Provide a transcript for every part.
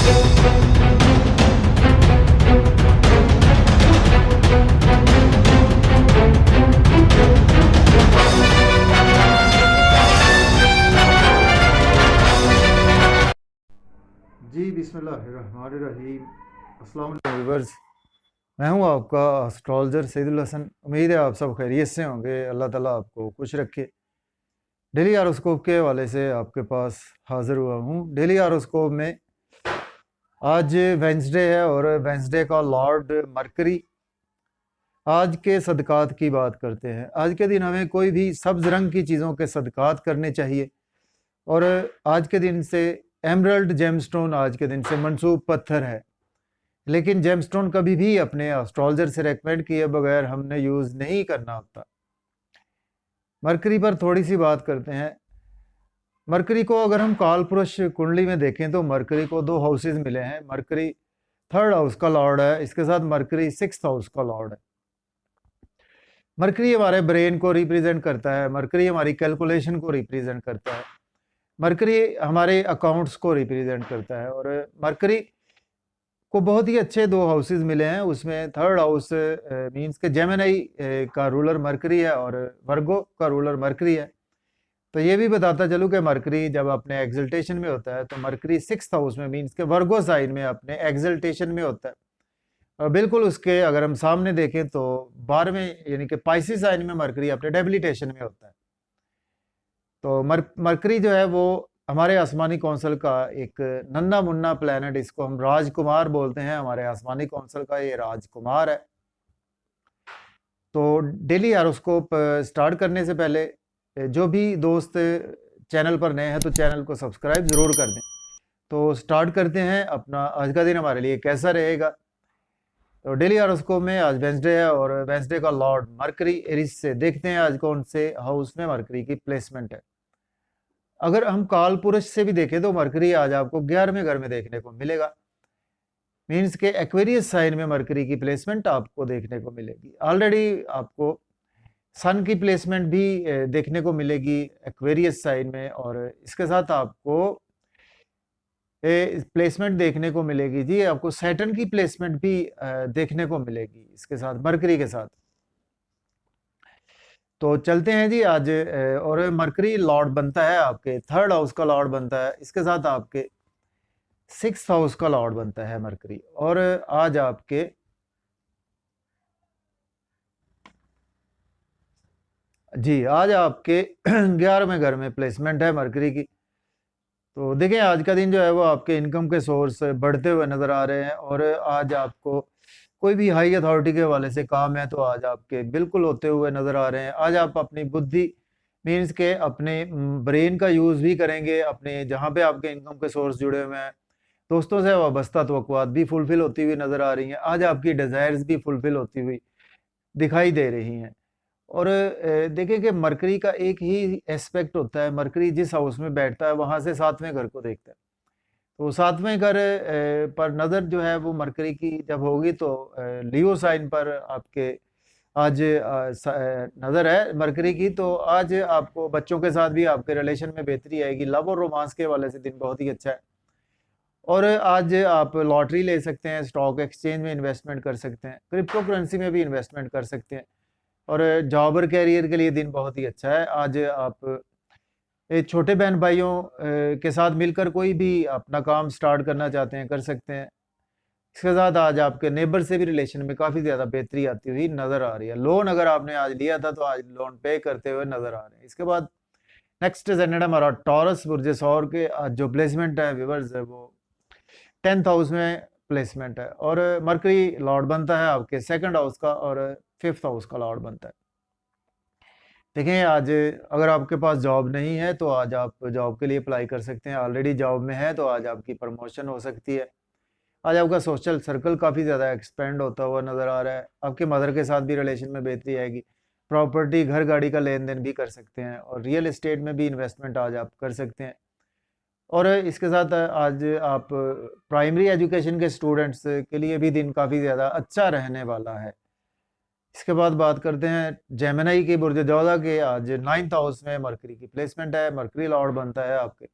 जी बिस्मिल्लाहिर्रहमानिर्रहीम। अस्सलाम वालेकुम व्यूअर्स, मैं हूं आपका एस्ट्रोलॉजर सईदुल हसन। उम्मीद है आप सब खैरियत से होंगे। अल्लाह ताला आपको खुश रखे। डेली हॉरोस्कोप के हवाले से आपके पास हाज़िर हुआ हूं। डेली हॉरोस्कोप में आज वेंसडे है और वेंसडे का लॉर्ड मरकरी। आज के सदकात की बात करते हैं। आज के दिन हमें कोई भी सब्ज़ रंग की चीज़ों के सदकात करने चाहिए। और आज के दिन से एमरल्ड जेमस्टोन आज के दिन से मंसूब पत्थर है, लेकिन जेमस्टोन कभी भी अपने एस्ट्रोलॉजर से रेकमेंड किए बगैर हमने यूज़ नहीं करना होता। मरकरी पर थोड़ी सी बात करते हैं। मरकरी को अगर हम काल पुरुष कुंडली में देखें तो मरकरी को 2 हाउसेज मिले हैं। मरकरी 3rd हाउस का लॉर्ड है, इसके साथ मरकरी 6th हाउस का लॉर्ड है। मरकरी हमारे ब्रेन को रिप्रेजेंट करता है, मरकरी हमारी कैलकुलेशन को रिप्रेजेंट करता है, मरकरी हमारे अकाउंट्स को रिप्रेजेंट करता है। और मरकरी को बहुत ही अच्छे 2 हाउसेज मिले हैं। उसमें 3rd हाउस मींस के जेमिनी का रूलर मरकरी है और वर्गो का रूलर मरकरी है। तो ये भी बताता चलूँ कि मरकरी जब अपने एक्सल्टेशन में होता है तो मरकरी 6th हाउस में मींस के वर्गो साइन में अपने एक्सल्टेशन में होता है। और बिल्कुल उसके अगर हम सामने देखें तो 12वें यानी कि पाइसिस साइन में मरकरी अपने डेबिलिटेशन में होता है। तो मरकरी जो है वो हमारे आसमानी कौंसल का एक नन्ना मुन्ना प्लेनेट, इसको हम राजकुमार बोलते हैं। हमारे आसमानी कौंसल का ये राजकुमार है। तो डेली हॉरोस्कोप स्टार्ट करने से पहले जो भी दोस्त चैनल पर नए हैं तो चैनल को सब्सक्राइब ज़रूर कर दें। तो स्टार्ट करते हैं अपना आज का दिन हमारे लिए कैसा रहेगा। तो डेली हॉरोस्कोप में आज वेंसडे है और वेंसडे का लॉर्ड मरकरी एरिस से। देखते हैं आज कौन से हाउस में मरकरी की प्लेसमेंट है। अगर हम काल पुरुष से भी देखें तो मरकरी आज आपको 11वें घर में देखने को मिलेगा। मीन्स के एक्वेरियस साइन में मरकरी की प्लेसमेंट आपको देखने को मिलेगी। ऑलरेडी आपको सन की प्लेसमेंट भी देखने को मिलेगी एक्वेरियस साइन में, और इसके साथ आपको प्लेसमेंट देखने को मिलेगी जी, आपको सैटर्न की प्लेसमेंट भी देखने को मिलेगी इसके साथ मरकरी के साथ। तो चलते हैं जी आज। और मरकरी लॉर्ड बनता है आपके 3rd हाउस का लॉर्ड बनता है, इसके साथ आपके 6th हाउस का लॉर्ड बनता है मरकरी। और आज आपके जी आज आपके 11वें घर में प्लेसमेंट है मरकरी की। तो देखें आज का दिन जो है वो आपके इनकम के सोर्स बढ़ते हुए नज़र आ रहे हैं। और आज आपको कोई भी हाई अथॉरिटी के हवाले से काम है तो आज आपके बिल्कुल होते हुए नज़र आ रहे हैं। आज आप अपनी बुद्धि मीन्स के अपने ब्रेन का यूज़ भी करेंगे। अपने जहाँ पे आपके इनकम के सोर्स जुड़े हुए हैं, दोस्तों से वाबस्ता तवक्कुआत भी फुलफिल होती हुई नज़र आ रही हैं। आज आपकी डिज़ायर्स भी फुलफिल होती हुई दिखाई दे रही हैं। और देखें कि मरकरी का एक ही एस्पेक्ट होता है, मरकरी जिस हाउस में बैठता है वहाँ से 7वें घर को देखता है। तो 7वें घर पर नज़र जो है वो मरकरी की जब होगी तो लियो साइन पर आपके आज नज़र है मरकरी की। तो आज आपको बच्चों के साथ भी आपके रिलेशन में बेहतरी आएगी। लव और रोमांस के हवाले से दिन बहुत ही अच्छा है। और आज आप लॉटरी ले सकते हैं, स्टॉक एक्सचेंज में इन्वेस्टमेंट कर सकते हैं, क्रिप्टो करेंसी में भी इन्वेस्टमेंट कर सकते हैं। और जॉब और कैरियर के लिए दिन बहुत ही अच्छा है। आज आप छोटे बहन भाइयों के साथ मिलकर कोई भी अपना काम स्टार्ट करना चाहते हैं कर सकते हैं। इसके साथ आज आपके नेबर से भी रिलेशन में काफ़ी ज़्यादा बेहतरी आती हुई नज़र आ रही है। लोन अगर आपने आज लिया था तो आज लोन पे करते हुए नज़र आ रहे हैं। इसके बाद नेक्स्ट जेनेट हमारा टॉरस बुर्ज सौर के आज जो प्लेसमेंट है व्यूअर्स है वो 10th हाउस में प्लेसमेंट है। और मरकरी लॉर्ड बनता है आपके 2nd हाउस का और 5th हाउस का लॉर्ड बनता है। देखें आज अगर आपके पास जॉब नहीं है तो आज आप जॉब के लिए अप्लाई कर सकते हैं। ऑलरेडी जॉब में है तो आज आपकी प्रमोशन हो सकती है। आज आपका सोशल सर्कल काफ़ी ज़्यादा एक्सपेंड होता हुआ नज़र आ रहा है। आपके मदर के साथ भी रिलेशन में बेहतरी आएगी। प्रॉपर्टी घर गाड़ी का लेन देन भी कर सकते हैं और रियल एस्टेट में भी इन्वेस्टमेंट आज आप कर सकते हैं। और इसके साथ आज आप प्राइमरी एजुकेशन के स्टूडेंट्स के लिए भी दिन काफ़ी ज़्यादा अच्छा रहने वाला है। इसके बाद बात करते हैं जेमिनी के बुर्ज जौदा के। आज 9th हाउस में मरकरी की प्लेसमेंट है। मरकरी लॉर्ड बनता है आपके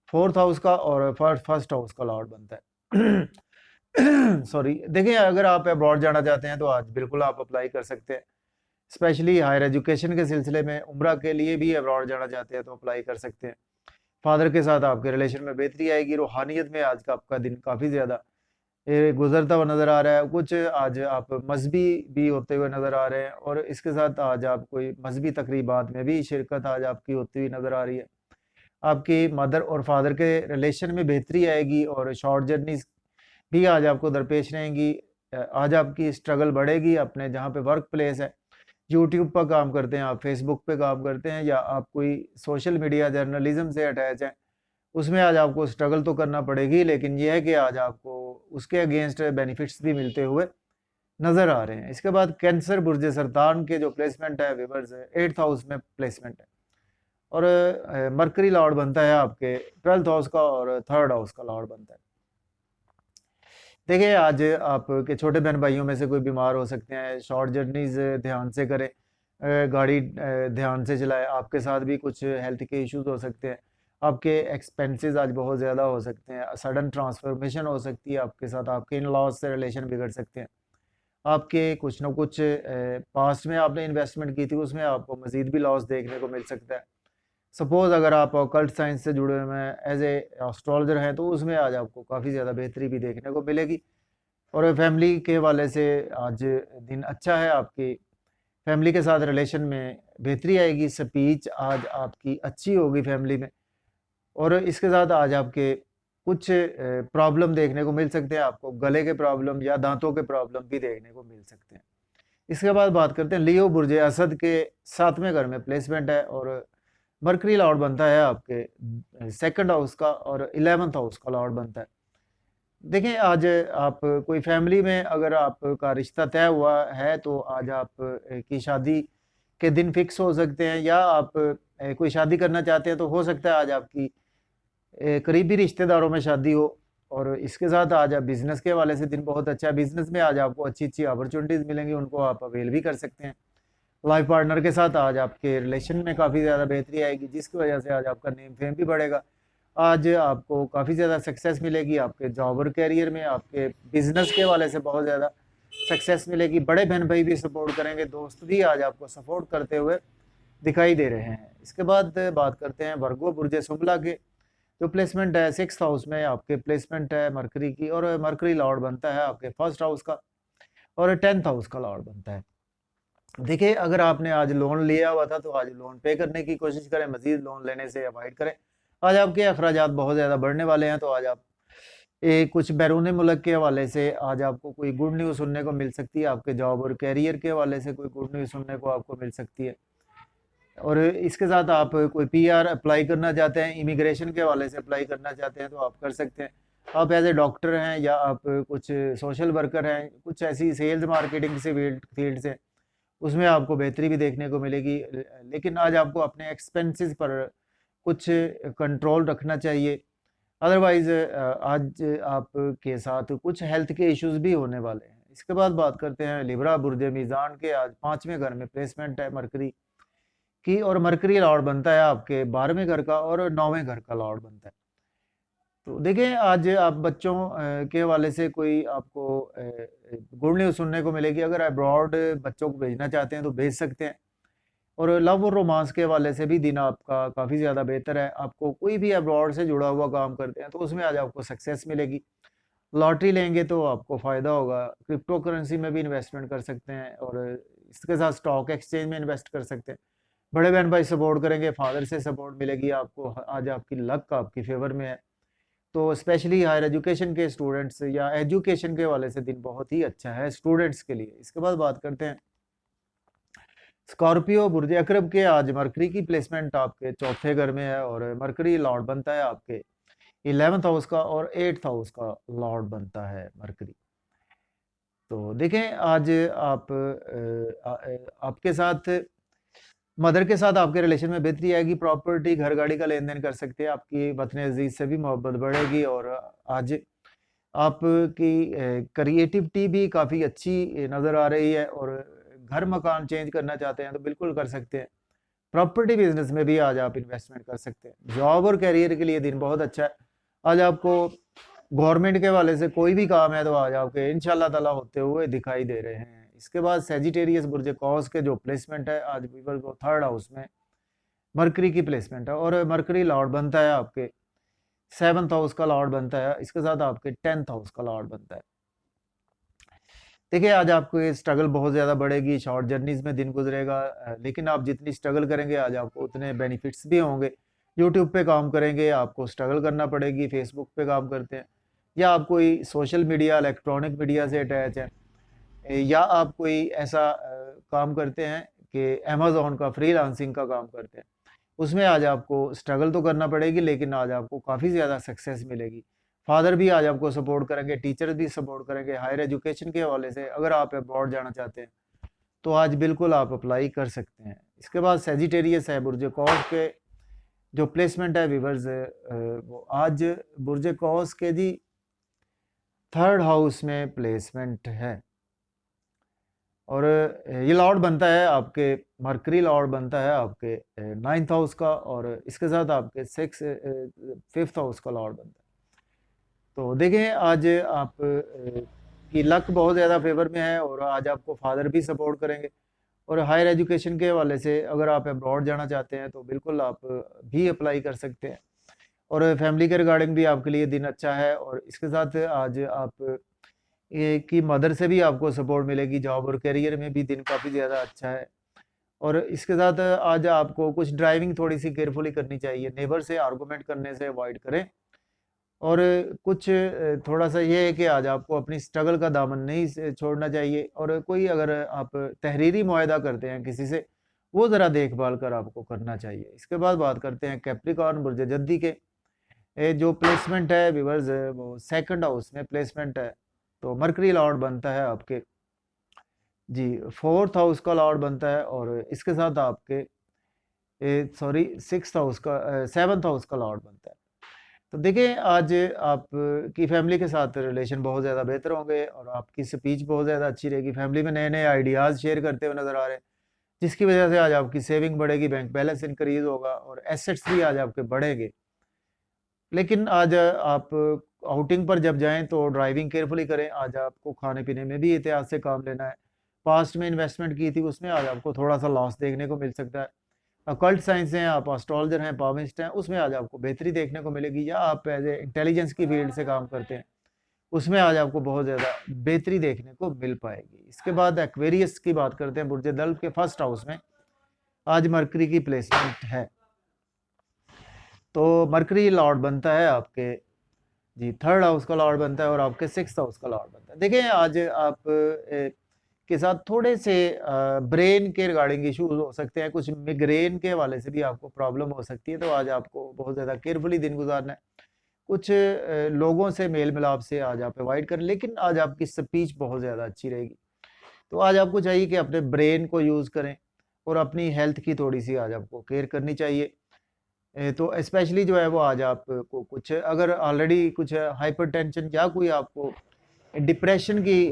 4th हाउस का और फर्स्ट हाउस का लॉर्ड बनता है। सॉरी, देखिए अगर आप अब्रॉड जाना चाहते हैं तो आज बिल्कुल आप अप्लाई कर सकते हैं। स्पेशली हायर एजुकेशन के सिलसिले में उम्रा के लिए भी अब्रॉड जाना चाहते हैं तो अप्लाई कर सकते हैं। फादर के साथ आपके रिलेशन में बेहतरी आएगी, रूहानियत में आज का आपका दिन काफ़ी ज़्यादा गुजरता हुआ नज़र आ रहा है। कुछ आज आप मजहबी भी होते हुए नज़र आ रहे हैं और इसके साथ आज आप कोई मजहबी तकरीबात में भी शिरकत आज आपकी होती हुई नज़र आ रही है। आपकी मदर और फादर के रिलेशन में बेहतरी आएगी और शॉर्ट जर्नीज भी आज आपको दरपेश रहेंगी। आज आपकी स्ट्रगल बढ़ेगी अपने जहाँ पे वर्क प्लेस है, यूट्यूब पर काम करते हैं आप, फेसबुक पे काम करते हैं या आप कोई सोशल मीडिया जर्नलिज्म से अटैच हैं, उसमें आज आपको स्ट्रगल तो करना पड़ेगी, लेकिन ये है कि आज आपको उसके अगेंस्ट बेनिफिट्स भी मिलते हुए नज़र आ रहे हैं। इसके बाद कैंसर बुर्ज सरतान के जो प्लेसमेंट है विवर्स, 8th हाउस में प्लेसमेंट है और मरकरी लॉर्ड बनता है आपके 12th हाउस का और 3rd हाउस का लॉर्ड बनता है। देखिए आज आपके छोटे बहन भाइयों में से कोई बीमार हो सकते हैं, शॉर्ट जर्नीज ध्यान से करें, गाड़ी ध्यान से चलाएं। आपके साथ भी कुछ हेल्थ के इश्यूज हो सकते हैं, आपके एक्सपेंसेस आज बहुत ज़्यादा हो सकते हैं, सडन ट्रांसफॉर्मेशन हो सकती है आपके साथ, आपके इन लॉज से रिलेशन बिगड़ सकते हैं, आपके कुछ ना कुछ पास्ट में आपने इन्वेस्टमेंट की थी उसमें आपको मज़ीद भी लॉस देखने को मिल सकता है। सपोज़ अगर आप ऑकल्ट साइंस से जुड़े हुए हैं, एज ए एस्ट्रोलॉजर हैं, तो उसमें आज आपको काफ़ी ज़्यादा बेहतरी भी देखने को मिलेगी। और फैमिली के हवाले से आज दिन अच्छा है, आपकी फैमिली के साथ रिलेशन में बेहतरी आएगी, स्पीच आज आपकी अच्छी होगी फैमिली में। और इसके साथ आज आपके कुछ प्रॉब्लम देखने को मिल सकते हैं, आपको गले के प्रॉब्लम या दांतों के प्रॉब्लम भी देखने को मिल सकते हैं। इसके बाद बात करते हैं लियो बुर्ज असद के 7वें घर में प्लेसमेंट है और मरकरी लॉर्ड बनता है आपके 2nd हाउस का और 11th हाउस का लॉर्ड बनता है। देखिए आज आप कोई फैमिली में अगर आपका रिश्ता तय हुआ है तो आज आप की शादी के दिन फिक्स हो सकते हैं, या आप कोई शादी करना चाहते हैं तो हो सकता है आज आपकी करीबी रिश्तेदारों में शादी हो। और इसके साथ आज आप बिजनेस के हवाले से दिन बहुत अच्छा है, बिजनेस में आज आपको अच्छी अच्छी अपॉर्चुनिटीज़ मिलेंगी, उनको आप अवेल भी कर सकते हैं। लाइफ पार्टनर के साथ आज आपके रिलेशन में काफ़ी ज़्यादा बेहतरी आएगी, जिसकी वजह से आज आपका नेम फेम भी बढ़ेगा। आज आपको काफ़ी ज़्यादा सक्सेस मिलेगी आपके जॉब और कैरियर में, आपके बिजनेस के हवाले से बहुत ज़्यादा सक्सेस मिलेगी। बड़े बहन भाई भी सपोर्ट करेंगे, दोस्त भी आज आपको सपोर्ट करते हुए दिखाई दे रहे हैं। इसके बाद बात करते हैं वर्गो बुर्ज शुक्ला के जो प्लेसमेंट है 6th हाउस में आपके प्लेसमेंट है मरकरी की, और मरकरी लॉर्ड बनता है आपके 1st हाउस का और 10th हाउस का लॉर्ड बनता है। देखिए अगर आपने आज लोन लिया हुआ था तो आज लोन पे करने की कोशिश करें, मजीद लोन लेने से अवॉइड करें। आज आपके अखराजात बहुत ज़्यादा बढ़ने वाले हैं, तो आज आप कुछ बैरून मुल्क के हवाले से आज आपको कोई गुड न्यूज़ सुनने को मिल सकती है, आपके जॉब और कैरियर के हवाले से कोई गुड न्यूज़ सुनने को आपको मिल सकती है। और इसके साथ आप कोई पीआर अप्लाई करना चाहते हैं, इमिग्रेशन के हवाले से अप्लाई करना चाहते हैं तो आप कर सकते हैं। आप एज ए डॉक्टर हैं या आप कुछ सोशल वर्कर हैं, कुछ ऐसी सेल्स मार्केटिंग से फील्ड से, उसमें आपको बेहतरी भी देखने को मिलेगी। लेकिन आज आपको अपने एक्सपेंसेस पर कुछ कंट्रोल रखना चाहिए, अदरवाइज आज आपके साथ कुछ हेल्थ के इश्यूज भी होने वाले हैं। इसके बाद बात करते हैं लिब्रा बुर्ज मीज़ान के आज 5वें घर में प्लेसमेंट है मरकरी की, और मरकरी लॉर्ड बनता है आपके 12वें घर का और 9वें घर का लॉर्ड बनता है। तो देखिए आज आप बच्चों के हवाले से कोई आपको गुड न्यूज़ सुनने को मिलेगी। अगर अब्रॉड बच्चों को भेजना चाहते हैं तो भेज सकते हैं। और लव और रोमांस के हवाले से भी दिन आपका काफ़ी ज़्यादा बेहतर है। आपको कोई भी अब्रॉड से जुड़ा हुआ काम करते हैं तो उसमें आज आपको सक्सेस मिलेगी। लॉटरी लेंगे तो आपको फ़ायदा होगा। क्रिप्टो करेंसी में भी इन्वेस्टमेंट कर सकते हैं और इसके साथ स्टॉक एक्सचेंज में इन्वेस्ट कर सकते हैं। बड़े बहन भाई सपोर्ट करेंगे, फादर से सपोर्ट मिलेगी आपको। आज आपकी लक आपकी फेवर में है, तो स्पेशली हायर एजुकेशन के स्टूडेंट्स या एजुकेशन के वाले से दिन बहुत ही अच्छा है स्टूडेंट्स के लिए। इसके बाद बात करते हैं स्कॉर्पियो बुर्ज अकरब के आज मरकरी की प्लेसमेंट आपके 4थे घर में है और मरकरी लॉर्ड बनता है आपके 11th हाउस का और 8th हाउस का लॉर्ड बनता है मरकरी। तो देखें आज आपके साथ मदर के साथ आपके रिलेशन में बेहतरी आएगी, प्रॉपर्टी घर गाड़ी का लेन देन कर सकते हैं, आपकी वतन अजीज से भी मोहब्बत बढ़ेगी। और आज आपकी क्रिएटिविटी भी काफ़ी अच्छी नज़र आ रही है, और घर मकान चेंज करना चाहते हैं तो बिल्कुल कर सकते हैं। प्रॉपर्टी बिजनेस में भी आज आप इन्वेस्टमेंट कर सकते हैं। जॉब और कैरियर के लिए दिन बहुत अच्छा है। आज आपको गवर्नमेंट के वाले से कोई भी काम है तो आज आपके इंशाल्लाह ताला होते हुए दिखाई दे रहे हैं। इसके बाद सेजिटेरियस बुर्ज कौस के जो प्लेसमेंट है आज वीवर को थर्ड हाउस में मरकरी की प्लेसमेंट है, और मरकरी लॉर्ड बनता है आपके 7th हाउस का लॉर्ड बनता है, इसके साथ आपके 10th हाउस का लॉर्ड बनता है। देखिए आज आपको ये स्ट्रगल बहुत ज़्यादा बढ़ेगी, शॉर्ट जर्नीज में दिन गुजरेगा, लेकिन आप जितनी स्ट्रगल करेंगे आज आपको उतने बेनिफिट्स भी होंगे। यूट्यूब पे काम करेंगे आपको स्ट्रगल करना पड़ेगी, फेसबुक पे काम करते हैं या आप कोई सोशल मीडिया इलेक्ट्रॉनिक मीडिया से अटैच है, या आप कोई ऐसा काम करते हैं कि अमेज़न का फ्रीलांसिंग का काम करते हैं, उसमें आज आपको स्ट्रगल तो करना पड़ेगी लेकिन आज आपको काफ़ी ज़्यादा सक्सेस मिलेगी। फादर भी आज आपको सपोर्ट करेंगे, टीचर भी सपोर्ट करेंगे, हायर एजुकेशन के हवाले से अगर आप अब्रॉड जाना चाहते हैं तो आज बिल्कुल आप अप्लाई कर सकते हैं। इसके बाद सेजिटेरियस है बुर्ज कौस के जो प्लेसमेंट है व्यूअर्स, वो आज बुर्ज कौस के जी थर्ड हाउस में प्लेसमेंट है, और ये लॉर्ड बनता है आपके मरकरी लॉर्ड बनता है आपके 9th हाउस का, और इसके साथ आपके 5th हाउस का लॉर्ड बनता है। तो देखें आज आप की लक बहुत ज़्यादा फेवर में है, और आज आपको फादर भी सपोर्ट करेंगे, और हायर एजुकेशन के हवाले से अगर आप अब्रॉड जाना चाहते हैं तो बिल्कुल आप भी अप्लाई कर सकते हैं, और फैमिली के रिगार्डिंग भी आपके लिए दिन अच्छा है। और इसके साथ आज आप की मदर से भी आपको सपोर्ट मिलेगी, जॉब और करियर में भी दिन काफ़ी ज़्यादा अच्छा है। और इसके साथ आज आपको कुछ ड्राइविंग थोड़ी सी केयरफुली करनी चाहिए, नेबर से आर्गूमेंट करने से अवॉइड करें, और कुछ थोड़ा सा ये है कि आज आपको अपनी स्ट्रगल का दामन नहीं छोड़ना चाहिए, और कोई अगर आप तहरीरी मुआहदा करते हैं किसी से वो ज़रा देखभाल कर आपको करना चाहिए। इसके बाद बात करते हैं कैप्रिकॉर्न बुर्ज जद्दी के जो प्लेसमेंट है व्यूअर्स, वो 2nd हाउस में प्लेसमेंट है, तो मरकरी लॉर्ड बनता है आपके जी 4th हाउस का लॉर्ड बनता है, और इसके साथ आपके 6th हाउस का 7th हाउस का लॉर्ड बनता है। तो देखिए आज आप की फैमिली के साथ रिलेशन बहुत ज़्यादा बेहतर होंगे, और आपकी स्पीच बहुत ज़्यादा अच्छी रहेगी, फैमिली में नए नए आइडियाज़ शेयर करते हुए नज़र आ रहे हैं, जिसकी वजह से आज आपकी सेविंग बढ़ेगी, बैंक बैलेंस इंक्रीज होगा, और एसेट्स भी आज आपके बढ़ेंगे। लेकिन आज आप आउटिंग पर जब जाएं तो ड्राइविंग केयरफुली करें, आज आपको खाने पीने में भी एहतियात से काम लेना है। पास्ट में इन्वेस्टमेंट की थी उसमें आज आपको थोड़ा सा लॉस देखने को मिल सकता है। अकल्ट साइंस हैं, आप एस्ट्रोलॉजर हैं, पामिस्ट हैं, उसमें आज आपको बेहतरी देखने को मिलेगी, या आप एज ए इंटेलिजेंस की फील्ड से काम करते हैं उसमें आज आपको बहुत ज़्यादा बेहतरी देखने को मिल पाएगी। इसके बाद एक्वेरियस की बात करते हैं, बुर्ज दल्फ के 1st हाउस में आज मरकरी की प्लेसमेंट है, तो मरकरी लॉर्ड बनता है आपके जी 3rd हाउस का लॉर्ड बनता है, और आपके 6th हाउस का लॉर्ड बनता है। देखिए आज आप के साथ थोड़े से ब्रेन के रिगार्डिंग इश्यूज हो सकते हैं, कुछ मिग्रेन के हवाले से भी आपको प्रॉब्लम हो सकती है, तो आज आपको बहुत ज़्यादा केयरफुली दिन गुजारना है। कुछ लोगों से मेल मिलाप से आज आप अवॉइड करें, लेकिन आज आपकी स्पीच बहुत ज़्यादा अच्छी रहेगी। तो आज आपको चाहिए कि अपने ब्रेन को यूज़ करें, और अपनी हेल्थ की थोड़ी सी आज आपको केयर करनी चाहिए। तो स्पेशली जो है वो आज आपको कुछ अगर ऑलरेडी कुछ हाइपरटेंशन या कोई आपको डिप्रेशन की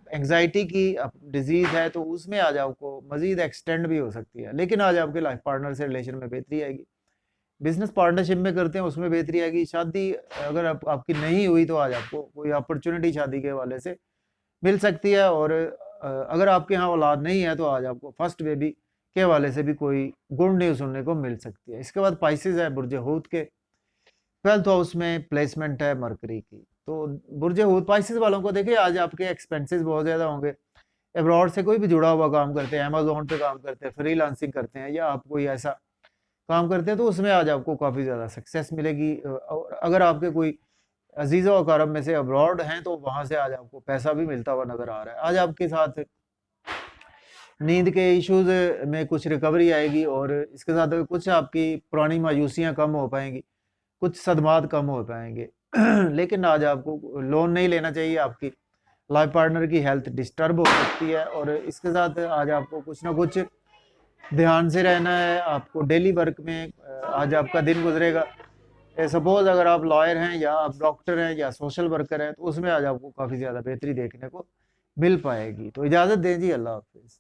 एंग्जाइटी की डिजीज़ है, तो उसमें आज आपको मज़ीद एक्सटेंड भी हो सकती है, लेकिन आज आपके लाइफ पार्टनर से रिलेशन में बेहतरी आएगी। बिजनेस पार्टनरशिप में करते हैं उसमें बेहतरी आएगी। शादी अगर आपकी नहीं हुई तो आज आपको कोई अपॉर्चुनिटी शादी के हवाले से मिल सकती है, और अगर आपके यहाँ औलाद नहीं है तो आज आपको फर्स्ट बेबी के हवाले से भी कोई गुड न्यूज़ सुनने को मिल सकती है। इसके बाद पाइसेस है बुर्ज हूत के 12th हाउस में प्लेसमेंट है मरकरी की, तो बुर्ज हूत पाइसेस वालों को देखिए आज आपके एक्सपेंसेस बहुत ज़्यादा होंगे। अब्रॉड से कोई भी जुड़ा हुआ काम करते हैं, अमेजोन पे काम करते हैं, फ्रीलांसिंग करते हैं, या आप कोई ऐसा काम करते हैं तो उसमें आज आपको काफ़ी ज़्यादा सक्सेस मिलेगी। और अगर आपके कोई अजीज़ व अकारब में से अब्रॉड हैं तो वहाँ से आज आपको पैसा भी मिलता हुआ नज़र आ रहा है। आज आपके साथ नींद के इश्यूज़ में कुछ रिकवरी आएगी, और इसके साथ कुछ आपकी पुरानी मायूसियाँ कम हो पाएंगी, कुछ सदमात कम हो पाएंगे। लेकिन आज आपको लोन नहीं लेना चाहिए, आपकी लाइफ पार्टनर की हेल्थ डिस्टर्ब हो सकती है, और इसके साथ आज आपको कुछ ना कुछ ध्यान से रहना है। आपको डेली वर्क में आज आपका दिन गुजरेगा, सपोज अगर आप लॉयर हैं या आप डॉक्टर हैं या सोशल वर्कर हैं तो उसमें आज आपको काफ़ी ज़्यादा बेहतरी देखने को मिल पाएगी। तो इजाज़त दें जी, अल्लाह हाफिज़।